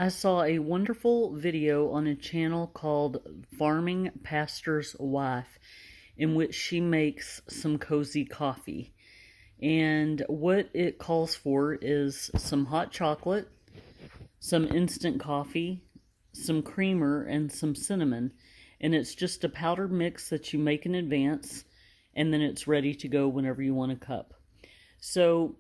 I saw a wonderful video on a channel called Farming Pastor's Wife, in which she makes some cozy coffee. And what it calls for is some hot chocolate, some instant coffee, some creamer, and some cinnamon. And it's just a powdered mix that you make in advance, and then it's ready to go whenever you want a cup. So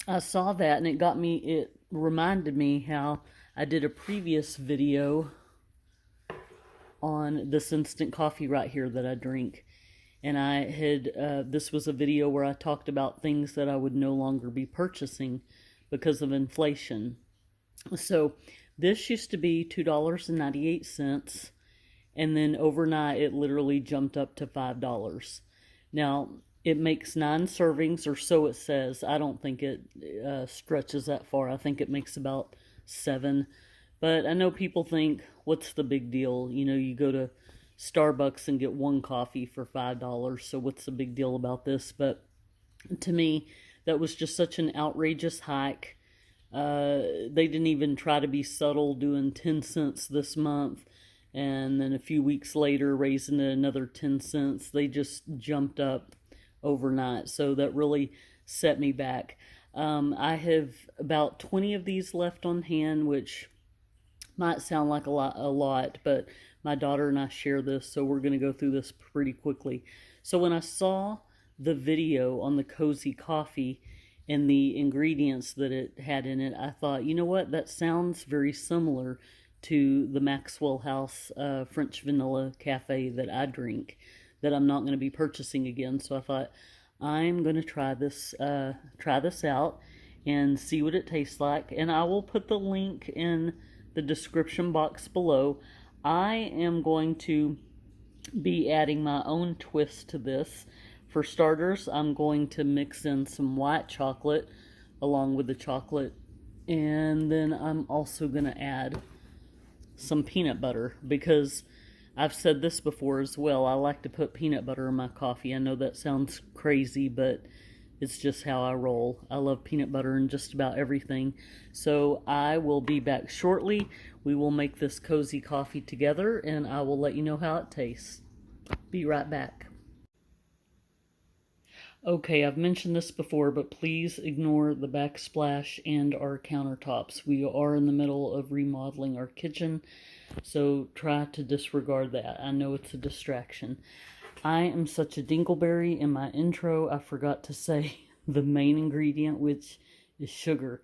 I saw that and it reminded me how I did a previous video on this instant coffee right here that I drink. And this was a video where I talked about things that I would no longer be purchasing because of inflation. So this used to be $2.98, and then overnight it literally jumped up to $5. Now, it makes 9 servings, or so it says. I don't think it stretches that far. I think it makes about 7. But I know people think, what's the big deal? You know, you go to Starbucks and get one coffee for $5, so what's the big deal about this? But to me, that was just such an outrageous hike. They didn't even try to be subtle, doing 10 cents this month, and then a few weeks later raising it another 10 cents. They just jumped up overnight, so that really set me back. I have about 20 of these left on hand, which might sound like a lot, but my daughter and I share this, so we're going to go through this pretty quickly. So when I saw the video on the cozy coffee and the ingredients that it had in it, I thought, you know what, that sounds very similar to the Maxwell House French vanilla cafe that I drink, that I'm not going to be purchasing again. So I thought, I'm going to try this out and see what it tastes like, and I will put the link in the description box below. I am going to be adding my own twist to this. For starters, I'm going to mix in some white chocolate along with the chocolate, and then I'm also going to add some peanut butter, because I've said this before as well. I like to put peanut butter in my coffee. I know that sounds crazy, but it's just how I roll. I love peanut butter in just about everything. So I will be back shortly. We will make this cozy coffee together, and I will let you know how it tastes. Be right back. Okay, I've mentioned this before, but please ignore the backsplash and our countertops. We are in the middle of remodeling our kitchen, so try to disregard that. I know it's a distraction. I am such a dingleberry. In my intro, I forgot to say the main ingredient, which is sugar.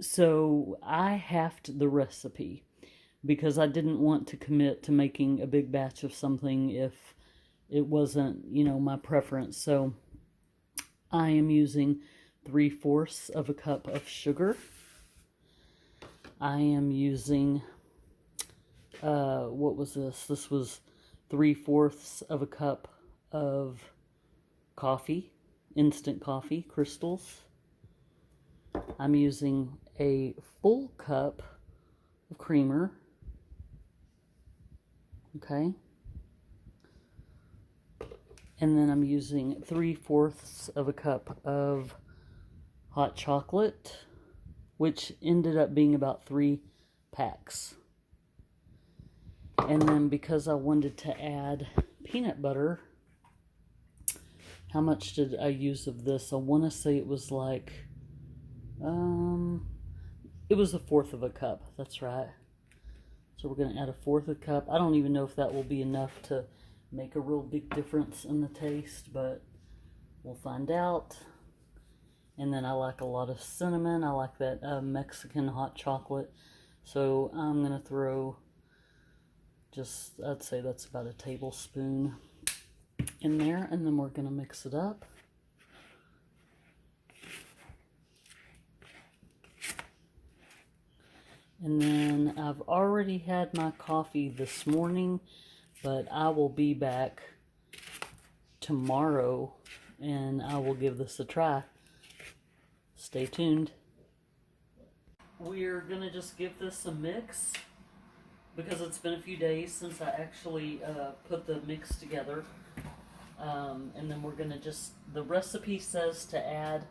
So I halved the recipe because I didn't want to commit to making a big batch of something if it wasn't, my preference. So I am using 3/4 of a cup of sugar. I am using, what was this? This was 3/4 of a cup of coffee, instant coffee, crystals. I'm using a full cup of creamer. Okay. And then I'm using 3/4 of a cup of hot chocolate, which ended up being about 3 packs. And then because I wanted to add peanut butter, how much did I use of this? I want to say it was like, it was 1/4 of a cup. That's right. So we're going to add 1/4 of a cup. I don't even know if that will be enough to make a real big difference in the taste, but we'll find out. And then I like a lot of cinnamon. I like that Mexican hot chocolate. So I'm going to throw I'd say that's about a tablespoon in there, and then we're going to mix it up. And then I've already had my coffee this morning, but I will be back tomorrow and I will give this a try. Stay tuned. We're going to just give this a mix because it's been a few days since I actually put the mix together. And then we're going to the recipe says to add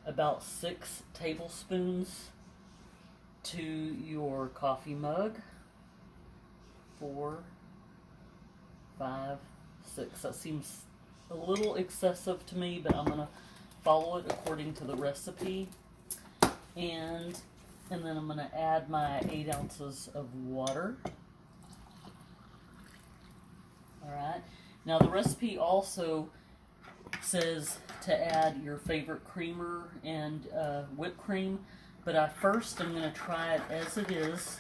about 6 tablespoons into your coffee mug. 4, 5, 6. That seems a little excessive to me, but I'm going to follow it according to the recipe. And then I'm going to add my 8 ounces of water. Alright. Now the recipe also says to add your favorite creamer and whipped cream, but first I'm going to try it as it is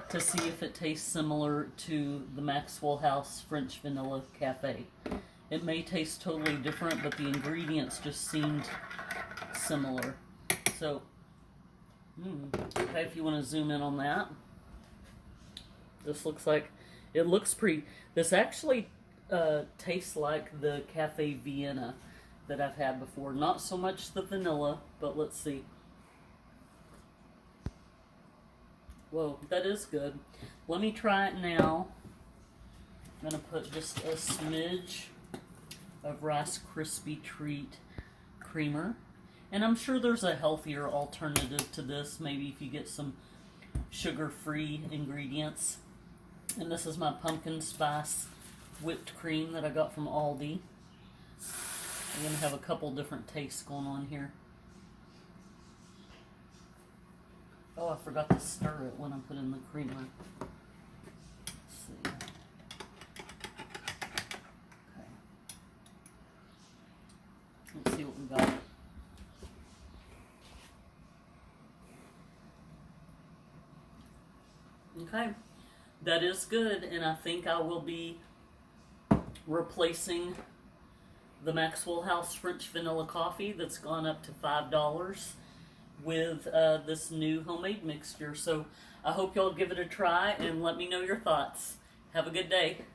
to see if it tastes similar to the Maxwell House French Vanilla Cafe. It may taste totally different, but the ingredients just seemed similar. So, okay, if you want to zoom in on that. This looks like, it looks pretty, this actually tastes like the Cafe Vienna that I've had before. Not so much the vanilla, but let's see. Whoa, that is good. Let me try it now. I'm going to put just a smidge of Rice Krispie Treat creamer. And I'm sure there's a healthier alternative to this. Maybe if you get some sugar-free ingredients. And this is my pumpkin spice whipped cream that I got from Aldi. I'm going to have a couple different tastes going on here. Oh, I forgot to stir it when I put in the creamer. Let's see. Okay. Let's see what we got. Okay. That is good, and I think I will be replacing the Maxwell House French Vanilla Coffee that's gone up to $5 with this new homemade mixture. So I hope y'all give it a try and let me know your thoughts. Have a good day.